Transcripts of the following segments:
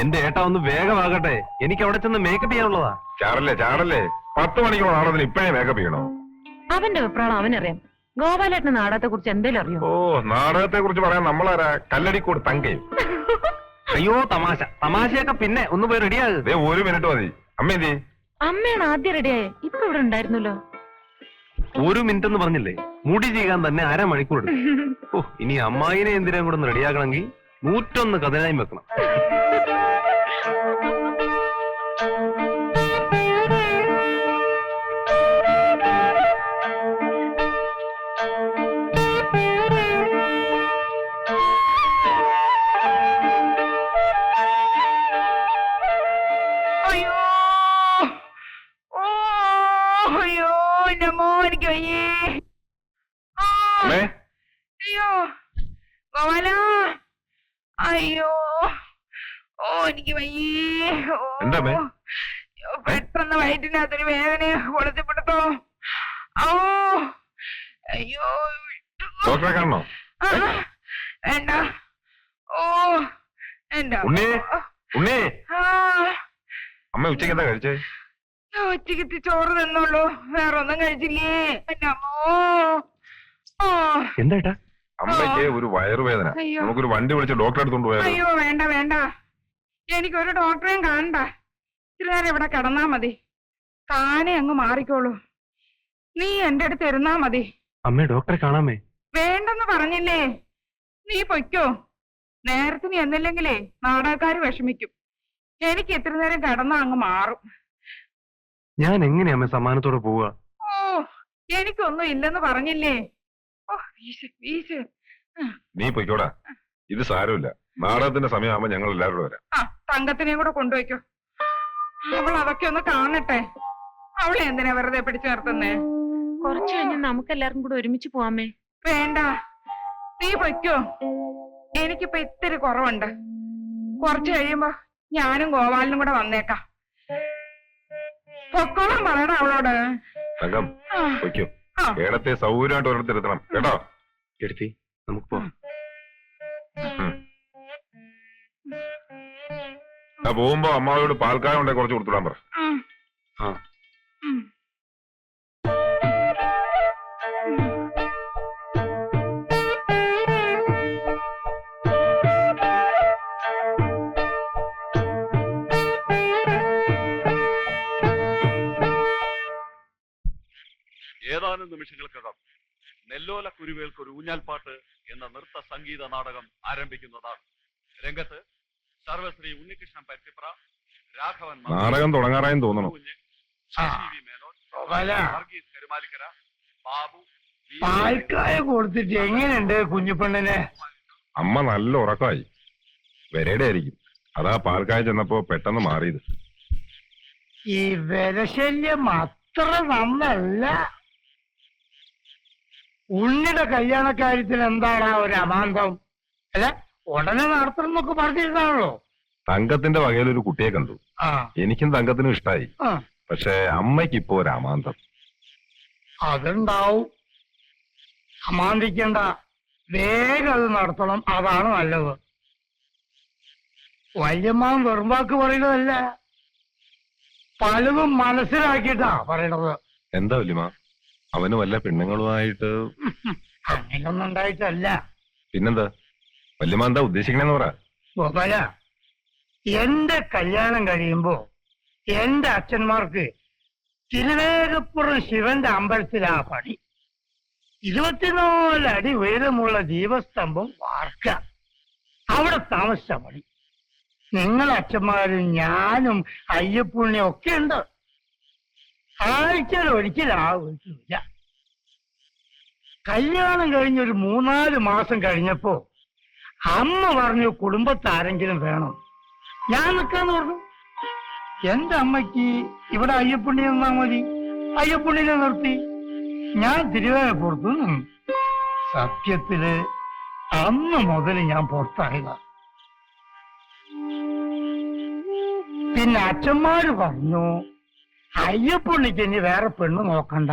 എന്റെ ഏട്ടാ ഒന്ന് വേഗമാകട്ടെ, എനിക്ക് അവിടെ ചെന്ന് മേക്കപ്പ് ചെയ്യാനുള്ളതാ. ചാടല്ലേ 10 മണിക്കുള്ള നാടകത്തിന് ഇപ്പഴേ മേക്കപ്പ് ചെയ്യണോ? അവന്റെ അഭിപ്രായം അവനറിയാം. ഗോപാലേട്ടന് നാടകത്തെ കുറിച്ച് എന്തേലും അറിയോ? ഓ, നാടകത്തെ കുറിച്ച് പറയാൻ നമ്മളാരാ? കല്ലടിക്കൂട് തങ്കയും. അയ്യോ തമാശയൊക്കെ പിന്നെ ഒന്ന് പോയി റെഡിയാകും. 1 മിനിറ്റ് മതി. അമ്മ എന്തി? അമ്മയാണ് ആദ്യം റെഡിയായേ. ഇപ്പൊ ഇവിടെ ഉണ്ടായിരുന്നല്ലോ. 1 മിനിറ്റ് എന്ന് പറഞ്ഞില്ലേ? മുടി ചെയ്യാൻ തന്നെ 1/2 മണിക്കൂർ എടുക്കും. ഓ, ഇനി അമ്മായിനെ എന്തിനാ കൂടെ ഒന്ന് റെഡിയാക്കണമെങ്കിൽ 101 കഥനായും വെക്കണം. എനിക്ക് വയ്യേ. അയ്യോ ഗോപാല, അയ്യോ ഓ എനിക്ക് വയ്യേ. പെട്ടെന്ന് വയറ്റിനകത്തൊരു വേദന കൊടുത്തിപ്പെടുത്തോ. ഓ അയ്യോ ഡോക്ടറെ കാണണോ? വേണ്ട. ഓ എന്താ അമ്മ ഉച്ചയ്ക്ക് എന്താ കഴിച്ചേ? ഉച്ചക്കത്തി ചോറ് തന്നോളൂ, വേറൊന്നും കഴിച്ചില്ലേ എന്റെ അമ്മോ. എന്താ അമ്മയ്ക്ക് ഒരു വയറുവേദന. നമുക്കൊരു വണ്ടി വിളിച്ച് ഡോക്ടറെ അടുത്തോണ്ട് പോയാലോ? അയ്യോ വേണ്ട, എനിക്കൊരു ഡോക്ടറെയും കാണണ്ട. ഇച്ചിരി നേരം ഇവിടെ കിടന്നാ മതി, താനെ അങ്ങ് മാറിക്കോളൂ. നീ എന്റെ അടുത്ത് ഇരുന്നാ മതി. അമ്മേ ഡോക്ടറെ കാണാമേ? വേണ്ടെന്ന് പറഞ്ഞില്ലേ, നീ പൊയ്ക്കോ. നേരത്തിന് എന്നില്ലെങ്കിലേ നാടകക്കാര് വിഷമിക്കും. എനിക്ക് ഇത്ര നേരം കിടന്നാ അങ്ങ് മാറും. ഞാൻ എങ്ങനെയാ അമ്മ സമ്മാനത്തോടെ പോവുക? ഓ എനിക്കൊന്നും ഇല്ലെന്ന് പറഞ്ഞില്ലേ. ഓ വീശ്. നീ പൊയ്ക്കോടാ, ഇത് സാരമില്ല. നാടകത്തിന്റെ സമയമാകുമ്പോ ഞങ്ങൾ എല്ലാവരും വരാം. തങ്കത്തിനെയും കൂടെ കൊണ്ടുപോയിക്കോ. അവൾ അതൊക്കെ ഒന്ന് കാണട്ടെ. അവളെ എന്തിനാ വെറുതെ പിടിച്ചു നിർത്തുന്നേ? കുറച്ചു കഴിഞ്ഞ് നമുക്ക് എല്ലാവർക്കും കൂടെ ഒരുമിച്ച് പോവാമേ. വേണ്ട, നീ പൊയ്ക്കോ. എനിക്കിപ്പോ ഇത്തിരി കുറവുണ്ട്. കുറച്ചു കഴിയുമ്പോ ഞാനും ഗോപാലനും കൂടെ വന്നേക്കാം. പൊക്കോളം പറയണം അവളോട്. തങ്കം പൊയ്ക്കോ. കേടത്തെ സൗകര്യമായിട്ട് ഒരിടത്തിരുത്തണം കേട്ടോ. എടുത്തി നമുക്ക് പോവാം. പോകുമ്പോ അമ്മാവോട് പാൽക്കായ ഉണ്ടെ കുറച്ച് കൊടുത്തുവിടാൻ പറ. ഏതാനും നിമിഷങ്ങൾക്കകം നെല്ലോല കുരുവേൽക്കൊരു ഊഞ്ഞാൽപ്പാട്ട് എന്ന നൃത്ത സംഗീത നാടകം ആരംഭിക്കുന്നതാണ്. രംഗത്ത് സർവശ്രീ ഉണ്ണികൃഷ്ണൻ പരുത്തിപ്ര, രാഘവൻ നാടകം തുടങ്ങാറായെന്ന് തോന്നുന്നു. വർഗീസ് കരുമാലിക്കര, ബാബു. പാൽക്കായ കൊടുത്തിട്ട് എങ്ങനെയുണ്ട് കുഞ്ഞുപെണ്ണിനെ? അമ്മ നല്ല ഉറക്കമായി. വരയുടെ ആയിരിക്കും, അതാ പാൽക്കായ ചെന്നപ്പോ പെട്ടെന്ന് മാറിയത്. ഈ വിരശല്യം അത്ര നന്നല്ല. ഉണ്ണിയുടെ കല്യാണക്കാര്യത്തിന് എന്താണ് ഒരു അമാന്തം? അല്ല ഉടനെ നടത്തണം എന്നൊക്കെ പറഞ്ഞിരുന്നാണല്ലോ. തങ്കത്തിന്റെ വകയിലൊരു കുട്ടിയെ കണ്ടു. എനിക്കും തങ്കത്തിനും ഇഷ്ടായി. പക്ഷെ അമ്മയ്ക്ക് ഇപ്പോ ഒരു അമാന്തം. അതുണ്ടാവും. അമാന്തിക്കണ്ട, വേഗം അത് നടത്തണം, അതാണ് നല്ലത്. വല്യമ്മാൻ വെറുമ്പാക്ക് പറയുന്നതല്ല, പലതും മനസ്സിലാക്കിയിട്ടാ പറയണത്. എന്താ വല്യമ്മ, അവന് വല്ല പെണ്ണുങ്ങളുമായിട്ട്? അങ്ങനെയൊന്നും ഉണ്ടായിട്ടല്ല. പിന്നെന്താ വല്യമ്മ എന്താ ഉദ്ദേശിക്കണെന്ന് പറ. ഗോപാല, എന്റെ കല്യാണം കഴിയുമ്പോ എന്റെ അച്ഛന്മാർക്ക് തിരുവേഗപ്പുറം ശിവന്റെ അമ്പലത്തിലാ പണി. 24 അടി ഉയരമുള്ള ദീപസ്തംഭം വാർക്ക, അവിടെ താമസിച്ച പണി. നിങ്ങളെ അച്ഛന്മാരും ഞാനും അയ്യപ്പുണ്ണിയും ഒക്കെ ഉണ്ട്. ആഴ്ചയിൽ ഒരിക്കലാ വീട്ടിലില്ല. കല്യാണം കഴിഞ്ഞൊരു 3-4 മാസം കഴിഞ്ഞപ്പോ അമ്മ പറഞ്ഞു കുടുംബത്താരെങ്കിലും വേണം. ഞാൻ നിൽക്കാന്ന് പറഞ്ഞു. എന്റെ അമ്മയ്ക്ക് ഇവിടെ അയ്യപ്പുണ്ണി നിന്നാ മതി. അയ്യപ്പുണ്ണിനെ നിർത്തി. ഞാൻ തിരുവേഗപ്പുറത്ത് നിന്നു. സത്യത്തില് അന്ന് മുതൽ ഞാൻ പുറത്തായതാ. പിന്നെ അച്ഛന്മാര് പറഞ്ഞു അയ്യപ്പുണ്ണിക്ക് ഇനി വേറെ പെണ്ണ് നോക്കണ്ട.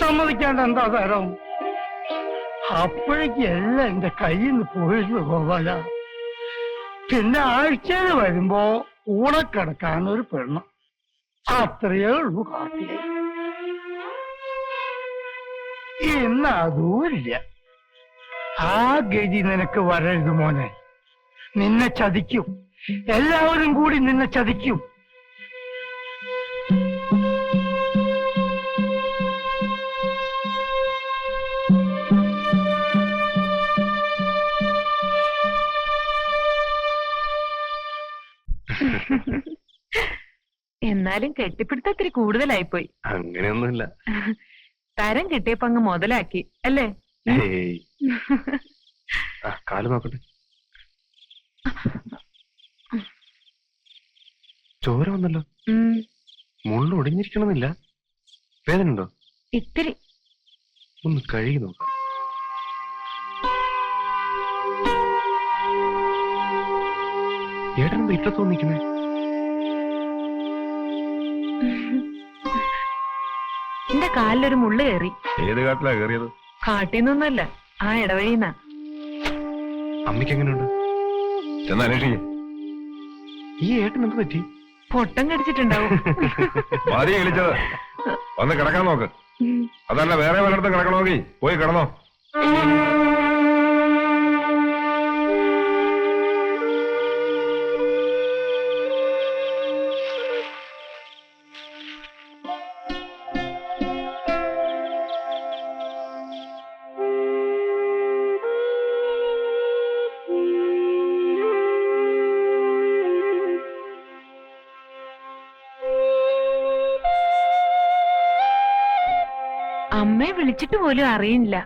സമ്മതിക്കാണ്ട് എന്താ തരം? അപ്പോഴേക്ക് എല്ലാം എന്റെ കയ്യിൽ നിന്ന് പോയിരുന്നു ഗോപാല. പിന്നെ ആഴ്ചയിൽ വരുമ്പോ കൂടെ കിടക്കാൻ ഒരു പെണ്ണ്, അത്രയേ ഉള്ളൂ കാട്ടിയ. ഇന്ന് അതുമില്ല. ആ ഗതി നിനക്ക് വരരുത് മോനെ. നിന്നെ ചതിക്കും, എല്ലാവരും കൂടി നിന്നെ ചതിക്കും. എന്നാലും കെട്ടിപ്പിടുത്തത്തിരി കൂടുതലായിപ്പോയി. അങ്ങനെയൊന്നുമില്ല. തരം കിട്ടിയപ്പോ അങ്ങ് മുതലാക്കി അല്ലേ? ഏയ്. ആ, കാല് നോക്കട്ടെ. ചോര വന്നല്ലോ. മുള്ളു ഒടിഞ്ഞിരിക്കണമെന്നില്ല. വേദനയുണ്ടോ? ഇത്തിരി. ഒന്ന് കഴുകി നോക്കാം. ഏട്ടനെന്താ ഇത്ര തോന്നിക്കുന്നേ? എന്റെ കാലിലൊരു മുള്ളു കയറി. ഏത് കാട്ടിലാ കയറിയത്? കാട്ടിന്നൊന്നുമല്ല, ആ ഇടവഴിന്നാ. അമ്മയ്ക്ക് എങ്ങനെയുണ്ട്? ചെന്ന് അന്വേഷിക്കേ. ഈ ഏട്ടൻ എന്ത് പറ്റി? പൊട്ടം കടിച്ചിട്ടുണ്ടാവും. ഭാര്യ വിളിച്ചത്. വന്ന് കിടക്കാൻ നോക്ക്. അതല്ല വേറെ പലയിടത്തും കിടക്കണമെങ്കിൽ പോയി കിടന്നോ. അമ്മയെ വിളിച്ചിട്ട് പോലും അറിയില്ല.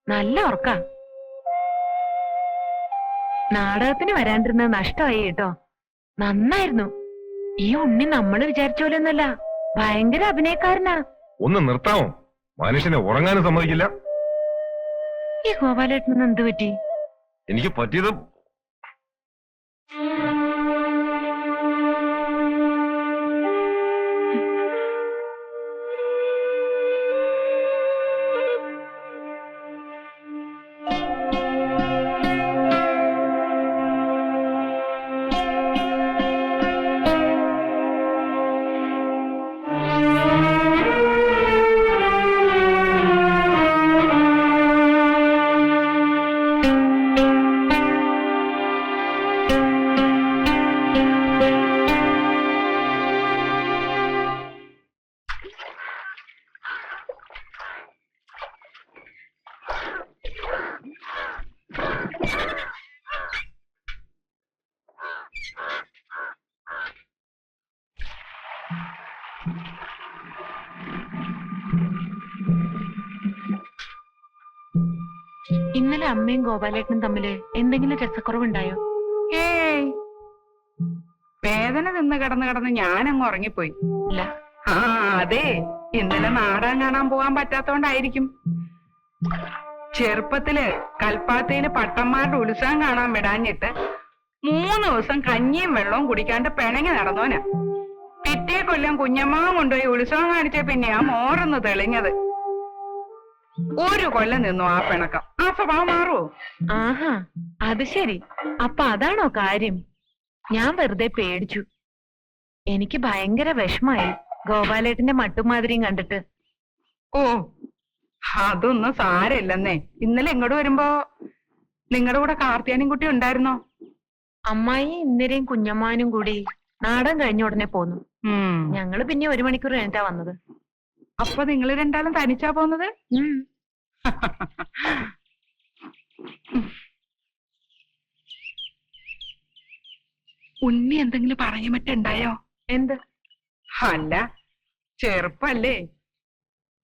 നല്ല ഉറക്ക. നാടകത്തിന് വരാണ്ടിരുന്നത് നഷ്ടമായി കേട്ടോ. നന്നായിരുന്നു. ഈ ഉണ്ണി നമ്മള് വിചാരിച്ച പോലെയൊന്നുമല്ല, ഭയങ്കര അഭിനയക്കാരനാ. ഒന്ന് നിർത്താമോ? മനുഷ്യനെ ഉറങ്ങാനും സമ്മതിക്കില്ല. ഈ ഗോപാലേട്ടന് എന്ത് പറ്റി? എനിക്ക് പറ്റിയത് ഇന്നലെ അമ്മയും ഗോപാലേട്ടനും തമ്മില് എന്തെങ്കിലും രസക്കുറവുണ്ടായോ? ഏയ്, വേദന നിന്ന് കിടന്ന് ഞാനങ്ങ് ഉറങ്ങിപ്പോയി. ഇല്ല. ആ അതെ, ഇന്നലെ നാടകം കാണാൻ പോകാൻ പറ്റാത്തോണ്ടായിരിക്കും. ചെറുപ്പത്തില് കൽപ്പാത്തിയില് പട്ടന്മാരുടെ ഉത്സവം കാണാൻ വിടാഞ്ഞിട്ട് 3 ദിവസം കഞ്ഞിയും വെള്ളവും കുടിക്കാണ്ട് പിണങ്ങി നടന്നോനാ. പിറ്റേ കൊല്ലം കുഞ്ഞമ്മ കൊണ്ടുപോയി ഉത്സവം കാണിച്ച പിന്നെയാ മോറൊന്ന് തെളിഞ്ഞത്. 1 കൊല്ലം നിന്നു ആ പിണക്കം. ആ സ്വഭാവം മാറുവോ? ആഹാ, അത് ശരി. അപ്പൊ അതാണോ കാര്യം? ഞാൻ വെറുതെ പേടിച്ചു. എനിക്ക് ഭയങ്കര വിഷമായി ഗോപാലേട്ടന്റെ മട്ടുമാതിരിയും കണ്ടിട്ട്. ഓ, അതൊന്നും സാരമില്ലെന്നേ. ഇന്നലെ ഇങ്ങോട്ട് വരുമ്പോ നിങ്ങളുടെ കൂടെ കാർത്തിയാനും കുട്ടി ഉണ്ടായിരുന്നോ? അമ്മായി ഇന്ദിരയും കുഞ്ഞമ്മാനും കൂടി നാടകം കഴിഞ്ഞ ഉടനെ പോന്നു. ഞങ്ങള് പിന്നെ 1 മണിക്കൂർ കഴിഞ്ഞിട്ടാ വന്നത്. അപ്പൊ നിങ്ങൾ രണ്ടാളും തനിച്ചാ പോന്നത്? ഉണ്ണി എന്തെങ്കിലും പറഞ്ഞു മറ്റുണ്ടായോ? എന്ത്? അല്ല, ചെറുപ്പല്ലേ,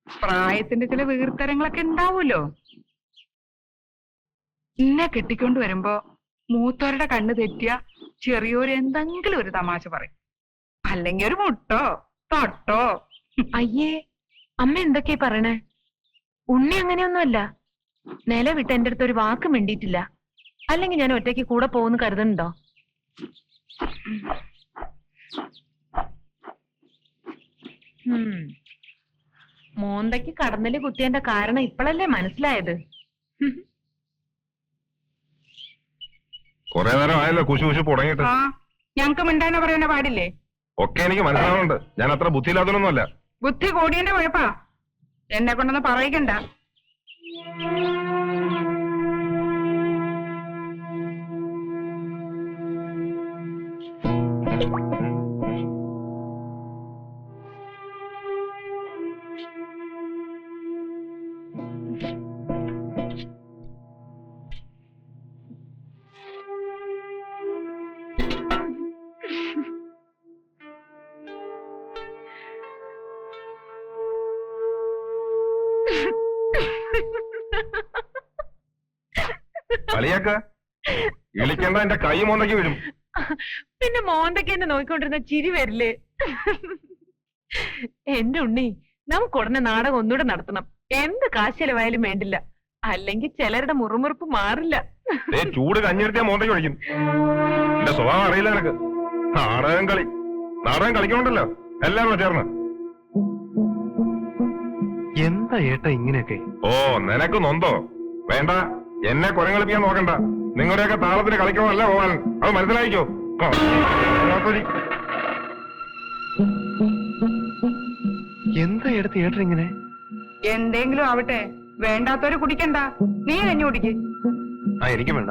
പ്രായത്തിന്റെ ചില വീർത്തരങ്ങളൊക്കെ ഉണ്ടാവൂലോ. ഇന്നെ കെട്ടിക്കൊണ്ട് വരുമ്പോ മൂത്തോരുടെ കണ്ണ് തെറ്റിയ ചെറിയൊരു എന്തെങ്കിലും ഒരു തമാശ പറയും. അല്ലെങ്കിൽ ഒരു മുട്ടോ തൊട്ടോ. അയ്യേ, അമ്മ എന്തൊക്കെയാ പറയണേ? ഉണ്ണി അങ്ങനെയൊന്നുമല്ല. നില വിട്ട് എന്റെ അടുത്ത് ഒരു വാക്ക് മിണ്ടിയിട്ടില്ല. അല്ലെങ്കിൽ ഞാൻ ഒറ്റയ്ക്ക് കൂടെ പോകുന്നു കരുതുന്നുണ്ടോ? മോന്തയ്ക്ക് കടന്നല് കുത്തിയതിന്റെ കാരണം ഇപ്പോഴല്ലേ മനസ്സിലായത്. കുറെ നേരം ആയല്ലോ കുശു കുശു തുടങ്ങിയിട്ട്. ആ ഞങ്ങക്ക് മിണ്ടാനെ പറയുന്ന പാടില്ലേ? ഒക്കെ എനിക്ക് മനസ്സിലാവുന്നുണ്ട്. ഞാൻ അത്ര ബുദ്ധിയില്ലാത്തതൊന്നുമല്ല. ബുദ്ധി കൂടിയന്റെ കുഴപ്പാ. എന്നെ കൊണ്ടൊന്ന് പറയിക്കണ്ട. കളിയാക്ക ഇളിക്കണ്ട, എന്റെ കൈ മോന്തയ്ക്ക് വീഴും. പിന്നെ മോന്തയ്ക്ക് എന്നെ നോക്കിക്കൊണ്ടിരുന്ന ചിരി വരില്ലേ? എന്റെ ഉണ്ണി, നമുക്ക് ഉടനെ നാടകം ഒന്നുകൂടെ നടത്തണം. എന്ത് കാശ് ചെലവായാലും വേണ്ടില്ല, അല്ലെങ്കിൽ ചിലരുടെ മുറുമുറുപ്പ് മാറില്ല. ചൂട് കഞ്ഞെടുത്തിയാ മോന്തയ്ക്ക് ഒഴിക്കും. എന്റെ സ്വഭാവം അറിയില്ല എനക്ക്. നാടകം കളിക്കണുണ്ടല്ലോ എല്ലാവരും ചേർന്ന്. എന്താ ഏട്ടാ ഇങ്ങനെയൊക്കെ? ഓ, നിനക്ക് നൊന്തോ? വേണ്ട, എന്നെ കുരങ്ങളിപ്പിക്കാൻ നോക്കണ്ട. നിങ്ങളുടെയൊക്കെ താളത്തിന് കളിക്കണമല്ല പോവാൻ. അത് മനസ്സിലായിക്കോ. എന്താ ഏട്ടത്തി ഏട്ടൻ ഇങ്ങനെ? എന്തെങ്കിലും ആവട്ടെ, വേണ്ടാത്തവര് കുടിക്കണ്ട. നീ കഞ്ഞി കുടിക്ക്. എനിക്കും വേണ്ട.